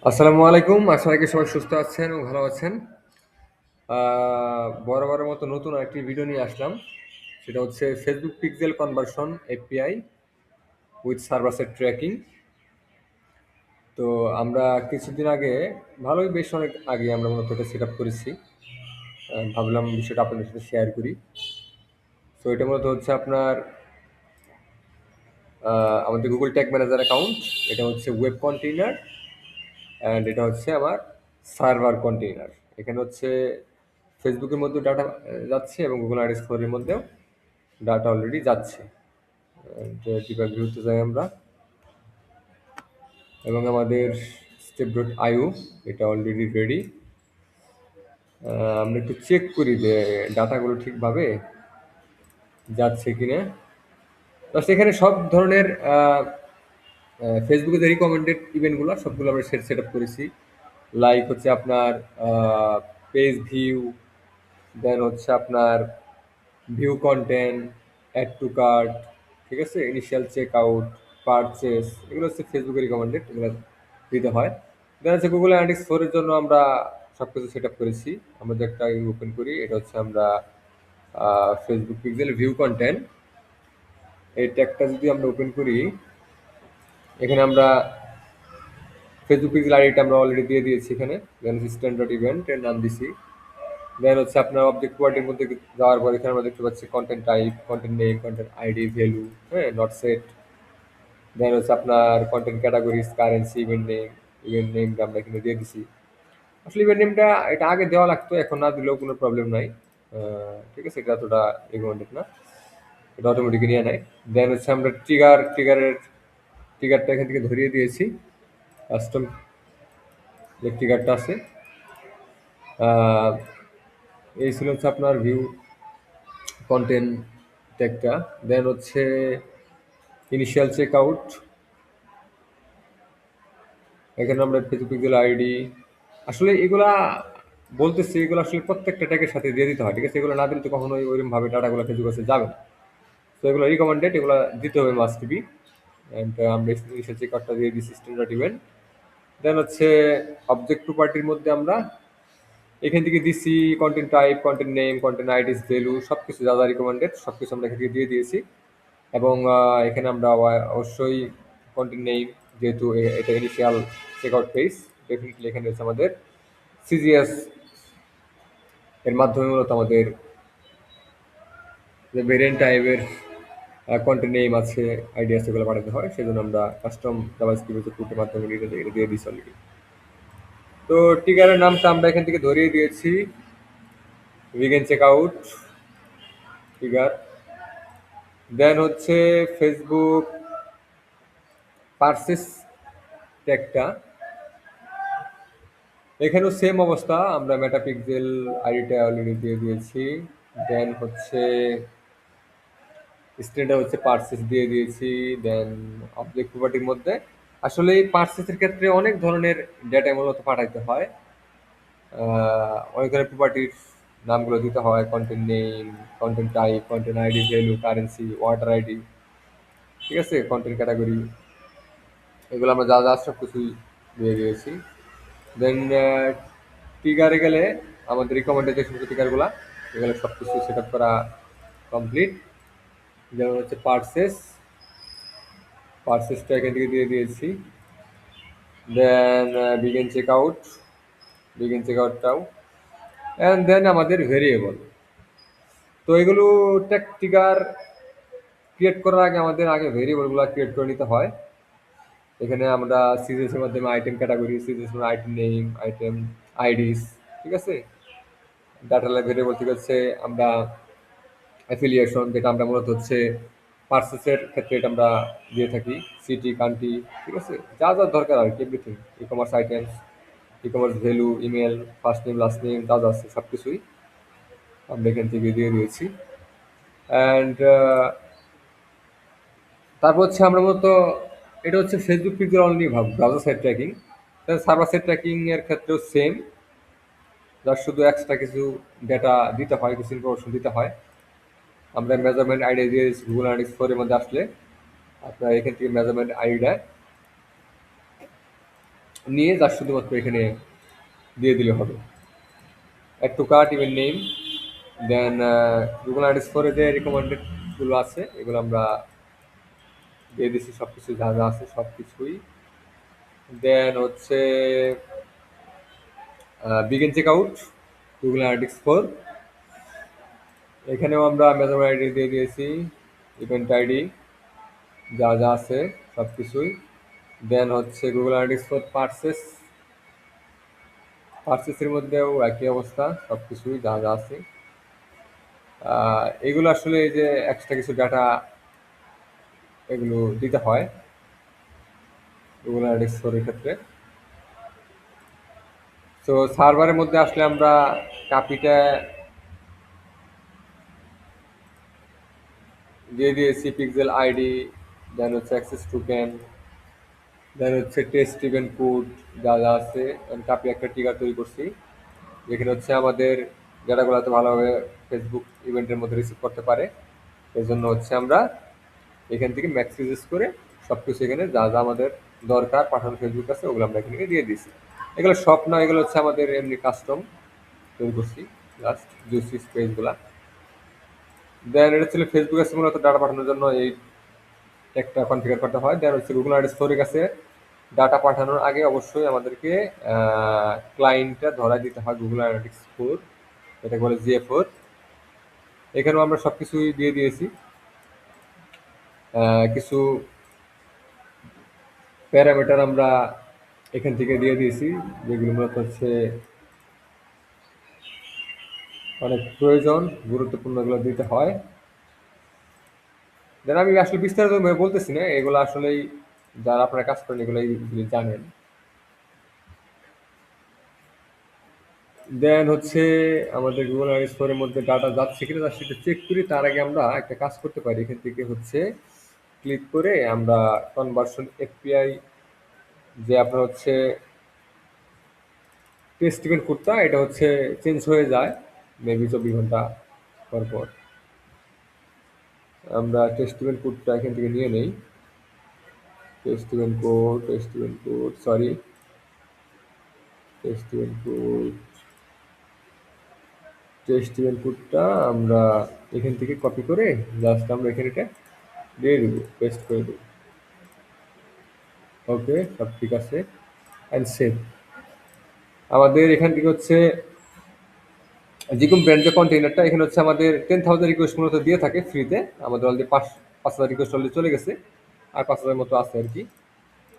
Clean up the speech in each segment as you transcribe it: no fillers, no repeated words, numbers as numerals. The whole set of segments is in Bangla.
আসসালামু আলাইকুম। আশা রাখি সবাই সুস্থ আছেন এবং ভালো আছেন। বরাবরের মতো নতুন আরেকটি ভিডিও নিয়ে আসলাম। সেটা হচ্ছে Facebook pixel conversion API with server side tracking. তো আমরা কিছুদিন আগে বেশ অনেক আগে আমরা মূলত এটা সেট আপ করেছি। ভাবলাম বিষয়টা আপনাদের সাথে শেয়ার করি। তো এটা মূলত হচ্ছে আপনার আমাদের গুগল ট্যাগ ম্যানেজার অ্যাকাউন্ট। এটা হচ্ছে ওয়েব কন্টেইনার অ্যান্ড এটা হচ্ছে আমার সার্ভার কন্টেইনার। এখানে হচ্ছে ফেসবুকের মধ্যে ডাটা যাচ্ছে এবং গুগল আইডি স্টোরের মধ্যেও ডাটা অলরেডি যাচ্ছে। ডিবাগ ভিউতে যাই আমরা এবং আমাদের স্টেপ ডট আইও এটা অলরেডি রেডি। আমরা একটু চেক করি যে ডাটাগুলো ঠিকভাবে যাচ্ছে কিনা। তো সেখানে সব ধরনের ফেসবুকে যে রিকমেন্ডেড ইভেন্টগুলো সবগুলো আমরা সেট আপ করেছি। লাইক হচ্ছে আপনার পেজ ভিউ, দেন হচ্ছে আপনার view content, add to cart, ঠিক আছে, ইনিশিয়াল চেক আউট, পারচেস, এগুলো হচ্ছে ফেসবুকে রিকমেন্ডেড, এগুলো দিতে হয়। দেন হচ্ছে গুগল অ্যানালিটিক্স 4 এর জন্য আমরা সব কিছু সেট আপ করেছি। আমরা যে একটা ওপেন করি, এটা হচ্ছে আমরা ফেসবুক পিক্সেল ভিউ কন্টেন্ট, এই ট্যাগটা যদি আমরা ওপেন করি, এখানে আমরা ফেসবুক পিক্সেল আইডিটা আমরা অলরেডি দিয়ে দিয়েছি এখানে। দেন স্ট্যান্ডার্ড ইভেন্টের নাম দিছি। দেন হচ্ছে আপনার অবজেক্ট কোয়ার্টির মধ্যে যাওয়ার পর এখানে আমরা দেখতে পাচ্ছি content type, content name, content ID, value, হ্যাঁ, নট সেট। দেন হচ্ছে আপনার কন্টেন্ট ক্যাটাগরিজ, কারেন্সি, ইভেন্ট নেমটা আমরা এখানে দিয়ে দিছি। আসলে ইভেন্ট নেমটা এটা আগে দেওয়া লাগতো, এখন না দিলেও কোনো প্রবলেম নাই। ঠিক আছে, এটা এতটা রিকমেন্ডেড না, এটা অটোমেটিক নিয়ে নেয়। দেন হচ্ছে আমরা ট্রিগারটা এখান থেকে ধরিয়ে দিয়েছি। কাস্টম যে ট্রিগারটা আছে, আহ, এই ছিল হচ্ছে আপনার ভিউ কন্টেন্ট ট্যাগটা। দেন হচ্ছে ইনিশিয়াল চেক আউট, এখানে আমরা ফেসবুক আইডি, আসলে এগুলা বলতেছি, এগুলো আসলে প্রত্যেকটা ট্যাগের সাথে দিয়ে দিতে হয়, ঠিক আছে। এগুলো না দিলে তো কখনোই ওইরকম ভাবে ডাটাগুলো ফেসবুক কাছে যাবে না। তো এগুলো রিকমেন্ডেড, এগুলো দিতে হবে মাস্ট বি। অ্যান্ড আমরা ইনিশিয়াল চেক আউটটা দিয়ে দিচ্ছি স্ট্যান্ডার্ড ইভেন্ট। দেন হচ্ছে অবজেক্ট টু পার্টির মধ্যে আমরা এখান থেকে দিচ্ছি content type, content name, content IDs, value, সব কিছু যা যা রিকমেন্ডেড সব কিছু আমরা এখান থেকে দিয়ে দিয়েছি। এবং এখানে আমরা অবশ্যই কন্টেন্ট নেই, যেহেতু এটা ইনিশিয়াল চেকআউট পেজ, ডেফিনেটলি এখানে হচ্ছে আমাদের সিজিএস এর মাধ্যমে মূলত আমাদের যে ভেরিয়েন্ট টাইপের কন্টেন্ট নেম আছে, আইডিয়া সেগুলো পাঠাতে হয়। সেজন্য আমরা কাস্টম জাভাস্ক্রিপ্ট কোডের মাধ্যমে এটা দিয়ে দিচ্ছি অলরেডি। তো টিকারের নামটা আমরা এখান থেকে ধরিয়ে দিয়েছি, উইকেন চেক আউট টিকার। দেন হচ্ছে ফেসবুক পার্সেস ট্যাগটা, এখানেও সেম অবস্থা, আমরা মেটাপিক্সেল আইডিটা অলরেডি দিয়ে দিয়েছি। দেন হচ্ছে স্ক্রিনটা হচ্ছে পার্সেস দিয়ে দিয়েছি। দেন অবজেক্ট প্রপার্টির মধ্যে আসলে এই পার্সেসের ক্ষেত্রে অনেক ধরনের ডেটা মূলত পাঠাইতে হয়। অনেক ধরনের প্রপার্টির নামগুলো দিতে হয়, content name, content type, content ID, value, currency, water ID, ঠিক আছে, কন্টেন্ট ক্যাটাগরি, এগুলো আমরা যা যা সব কিছুই দিয়ে দিয়েছি। দেন ট্রিগারে গেলে আমাদের রিকমেন্ডেড যে সমস্ত ট্রিগারগুলো, এগুলো সব কিছু সেট আপ করা কমপ্লিট। যেমন হচ্ছে পার্সেসটা এখান থেকে দিয়ে দিয়েছি। Then begin check out, begin check আউটটাও, অ্যান্ড দেন আমাদের ভেরিয়েবল। তো এগুলো ট্রিগার ক্রিয়েট করার আগে আমাদের আগে ভেরিয়েবলগুলো ক্রিয়েট করে নিতে হয়। এখানে আমরা সিরিজের মাধ্যমে item category, series item name, item IDs, ঠিক আছে। ডাটা ভেরিয়েবল থেকে হচ্ছে আমরা অ্যাফিলিয়েশন, যেটা আমরা মূলত হচ্ছে পার্সেসের ক্ষেত্রে এটা আমরা দিয়ে থাকি, সিটি, কান্ট্রি, ঠিক আছে, যা যা দরকার আর কি, everything, e commerce items, e commerce value, email, first name, last name, যা যা আছে সব কিছুই আমরা এখান থেকে দিয়ে দিয়েছি। অ্যান্ড তারপর হচ্ছে আমরা মূলত এটা হচ্ছে Facebook pixel only browser side tracking. Server side tracking এর ক্ষেত্রেও সেম, যার শুধু এক্সট্রা কিছু ডেটা দিতে হয়, কিছু ইনফরমেশন দিতে হয়। আমরা মেজারমেন্ট আইডিয়া দিয়ে দিচ্ছি গুগল অ্যানালিটিক্স 4 এর মধ্যে আসলে আপনার এখান থেকে মেজারমেন্ট আইডিটা নিয়ে যা শুধুমাত্র এখানে দিয়ে দিলে হবে। Add to cart, event name, then Google ads ফোরে যে রিকমেন্ডেডগুলো আছে এগুলো আমরা দিয়ে দিচ্ছি, সব কিছু যা যা আছে সব কিছুই। দেন হচ্ছে begin check out, Google Analytics four, এখানেও আমরা অ্যামাজন আইডি দিয়ে দিয়েছি, ইভেন্ট আইডি যা যা আছে সব কিছুই। দেন হচ্ছে গুগল অ্যানালিটিক্স ফর পার্সেস, পার্সেসের মধ্যেও একই অবস্থা, সব কিছুই যা যা আছে। এগুলো আসলে এই যে এক্সট্রা কিছু ডাটা এগুলো দিতে হয় গুগল অ্যানালিটিক্স ফোরের ক্ষেত্রে। তো সার্ভারের মধ্যে আসলে আমরা কাপিটা দিয়ে দিয়েছি, পিক্সেল আইডি, দেন হচ্ছে অ্যাক্সেস টোকেন, দেন হচ্ছে টেস্ট ইভেন্ট কোড যা যা আছে। কাপি একটা ট্রিগার তৈরি করছি যেখানে হচ্ছে আমাদের ডেটাগুলো তো ভালোভাবে ফেসবুক ইভেন্টের মধ্যে রিসিভ করতে পারে। এই জন্য হচ্ছে আমরা এখান থেকে ম্যাক্স ইউজ করে সব কিছু এখানে যা যা আমাদের দরকার পাঠানো ফেসবুক আছে ওগুলো আমরা এখানে দিয়ে দিয়েছি। এগুলো সব না, এগুলো হচ্ছে আমাদের এমনি কাস্টম তৈরি করছি জাস্ট জুসি স্পেসগুলা। দেন এটা ছিল ফেসবুক আছে মূলত ডাটা পাঠানোর জন্য এই একটা কনফিগার করতে হয়। দেন হচ্ছে গুগল অ্যাড স্টোরের কাছে ডাটা পাঠানোর আগে অবশ্যই আমাদেরকে ক্লায়েন্টটা ধরাই দিতে হয় গুগল অ্যানালিটিক্স ফোর, এটা বলে জিএ ফোর। এখানেও আমরা সব কিছুই দিয়ে দিয়েছি। কিছু প্যারামিটার আমরা এখান থেকে দিয়ে দিয়েছি যেগুলো মূলত হচ্ছে অনেক প্রয়োজন, গুরুত্বপূর্ণ, এগুলো দিতে হয়। দেন আমি আসলে বিস্তারিত বলতেছি না, এগুলো আসলেই যারা আপনারা কাজ করেন এগুলো easily জানেন। দেন হচ্ছে আমাদের গুগল অ্যানালিটিক্স ফোরের মধ্যে ডাটা যাচ্ছে কিনা তার সেটা চেক করি। তার আগে আমরা একটা কাজ করতে পারি, এখান থেকে হচ্ছে ক্লিক করে আমরা কনভার্সন এপিআই যে আপনার হচ্ছে টেস্ট ইভেন্ট কোডটা এটা হচ্ছে চেঞ্জ হয়ে যায় মেবি 24 ঘন্টা পর পর। আমরা টেস্ট ইভেন্ট কোডটা এখান থেকে নিয়ে নেই। Test event code, sorry, test event code, test event কোডটা আমরা এখান থেকে কপি করে জাস্ট আমরা এখানে এটা দিয়ে দেবো, পেস্ট করে দেবো। ওকে, সব ঠিক আছে, অ্যান্ড সেভ। আমাদের এখান থেকে হচ্ছে যে কোনো ব্র্যান্ডের কন্টেইনারটা এখানে হচ্ছে আমাদের 10,000 রিকোয়েস্ট মূলত দিয়ে থাকে ফ্রিতে। আমাদের অলরেডি 5,000 রিকোয়েস্ট অলরেডি চলে গেছে, আর 5,000 মতো আছে আর কি।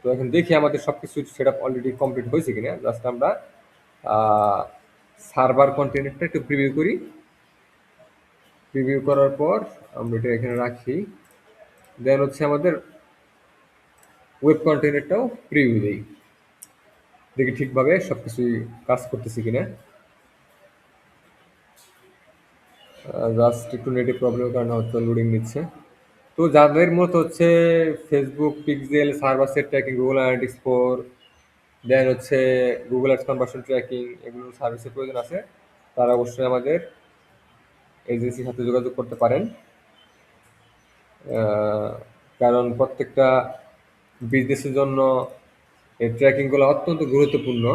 তো এখন দেখি আমাদের সব কিছু সেট আপ অলরেডি কমপ্লিট হয়েছে কিনা। জাস্ট আমরা সার্ভার কন্টেইনারটা একটু প্রিভিউ করি। প্রিভিউ করার পর আমরা এটা এখানে রাখি। দেন হচ্ছে আমাদের ওয়েব কন্টেইনারটাও প্রিভিউ দিই, দেখি ঠিকভাবে সব কিছুই কাজ করতেছি কিনা। জাস্ট একটু নেটের প্রবলেমের কারণে হচ্ছে লোডিং নিচ্ছে। তো যাদের মতো হচ্ছে Facebook pixel server set tracking, Google Analytics four, then হচ্ছে গুগল অ্যাডস কনভার্সন ট্র্যাকিং এগুলো সার্ভিসের প্রয়োজন আছে, তারা অবশ্যই আমাদের এজেন্সির সাথে যোগাযোগ করতে পারেন। আহ, কারণ প্রত্যেকটা বিজনেসের জন্য এই ট্র্যাকিংগুলো অত্যন্ত গুরুত্বপূর্ণ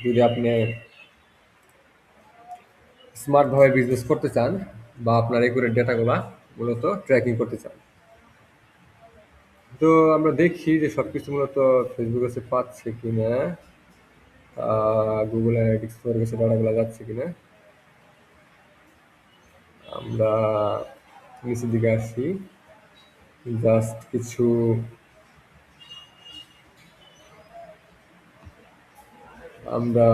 যদি আপনি স্মার্টভাবে বিজনেস করতে চান বা আপনার একুরেট ডেটাগুলা মূলত ট্র্যাকিং করতে চান। তো আমরা দেখি যে সব কিছু মূলত ফেসবুক কাছে পাচ্ছে কিনা, গুগল অ্যানালিটিক্স ফোর কাছে ডাটাগুলো যাচ্ছে কিনা। আমরা নিচের দিকে আসি, জাস্ট কিছু আমরা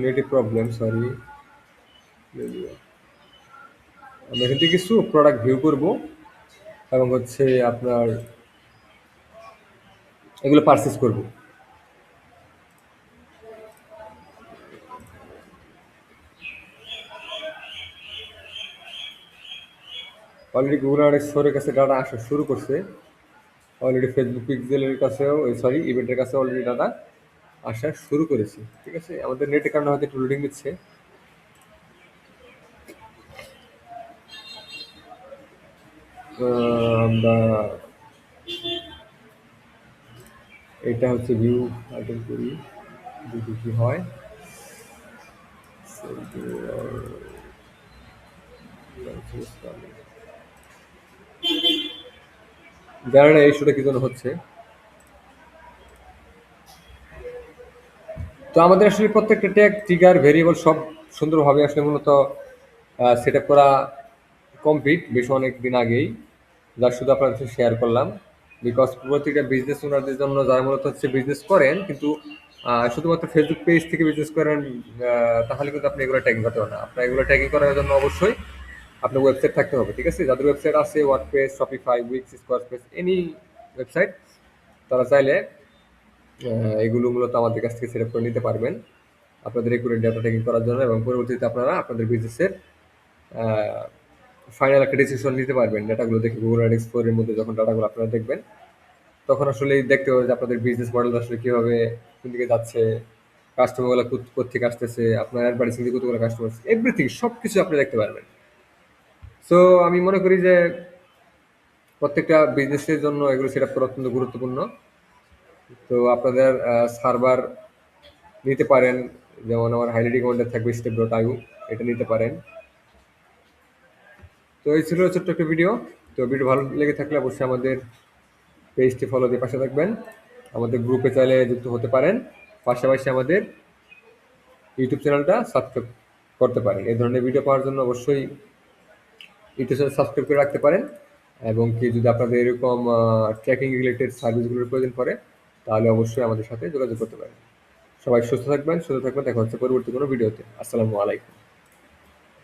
নেটের প্রবলেম, সরি। আমরা এখান থেকে কিছু প্রোডাক্ট ভিউ করব এবং হচ্ছে আপনার এগুলো পারচেস করব। অলরেডি গুগল অ্যানালিটিক্স ফোরের কাছে ডাটা আসা শুরু করছে। অলরেডি ফেসবুক পিক্সেলের কাছেও, সরি, ইভেন্টের কাছে অলরেডি ডাটা আসা শুরু করেছে। ঠিক আছে, আমাদের নেটের কারণে হয়তো একটু লোডিং দিচ্ছে। আমরা এটা হচ্ছে ভিউ আইটেম করি, যদি কি হয়। জানি না এই ইস্যুটা কি জন্য হচ্ছে। তো আমাদের আসলে প্রত্যেকটা ট্যাগ ট্রিগার ভেরিয়েবল সব সুন্দরভাবে আসলে মূলত সেট আপ করা কমপ্লিট বেশ অনেক দিন আগেই, যা শুধু আপনার সাথে শেয়ার করলাম। বিকজ প্রত্যেকটা বিজনেস ওনারদের জন্য যারা মূলত হচ্ছে বিজনেস করেন, কিন্তু শুধুমাত্র ফেসবুক পেজ থেকে বিজনেস করেন, তাহলে কিন্তু আপনি এগুলো ট্যাগিং করতে পারেন না। আপনার এগুলো ট্যাগিং করার জন্য অবশ্যই আপনার ওয়েবসাইট থাকতে হবে, ঠিক আছে? যাদের ওয়েবসাইট আছে, WordPress, Shopify, Wix, Squarepress, any website, তারা চাইলে এগুলো মূলত আমাদের কাছ থেকে সেট আপ করে নিতে পারবেন আপনাদের একুরেট ডাটা ট্যাকিং করার জন্য, এবং পরবর্তীতে আপনারা আপনাদের বিজনেসের ফাইনাল একটা ডিসিশন নিতে পারবেন ডাটাগুলো দেখে। গুগল অ্যানালিটিক্স 4 এর মধ্যে যখন ডাটাগুলো আপনারা দেখবেন, তখন আসলে দেখতে হবে যে আপনাদের বিজনেস মডেল আসলে কীভাবে কোন দিকে যাচ্ছে, কাস্টমারগুলো কোথেকে আসতেছে, আপনার অ্যাডভার্টাইজিং দিয়ে কতগুলো কাস্টমার, এভরিথিং সব কিছু আপনি দেখতে পারবেন। সো আমি মনে করি যে প্রত্যেকটা বিজনেসের জন্য এগুলো সেট আপ করা অত্যন্ত গুরুত্বপূর্ণ। তো আপনাদের সার্ভার নিতে পারেন, যেমন আমার হাইলি রিকমেন্ডেড থাকবে step.io, এটা নিতে পারেন। তো এই ছিল ছোট্ট একটা ভিডিও। তো ভিডিও ভালো লেগে থাকলে অবশ্যই আমাদের পেজটি ফলো দিয়ে পাশে থাকবেন, আমাদের গ্রুপে চাইলে যুক্ত হতে পারেন, পাশাপাশি আমাদের ইউটিউব চ্যানেলটা সাবস্ক্রাইব করতে পারেন। এই ধরনের ভিডিও পাওয়ার জন্য অবশ্যই ইউটিউব চ্যানেল সাবস্ক্রাইব করে রাখতে পারেন। এবং কি যদি আপনাদের এরকম ট্র্যাকিং রিলেটেড সার্ভিসগুলোর প্রয়োজন পড়ে, তাহলে অবশ্যই আমাদের সাথে যোগাযোগ করতে পারেন। সবাই সুস্থ থাকবেন, সুস্থ থাকবেন। দেখা হচ্ছে পরবর্তী কোনো ভিডিওতে। আসসালামু আলাইকুম।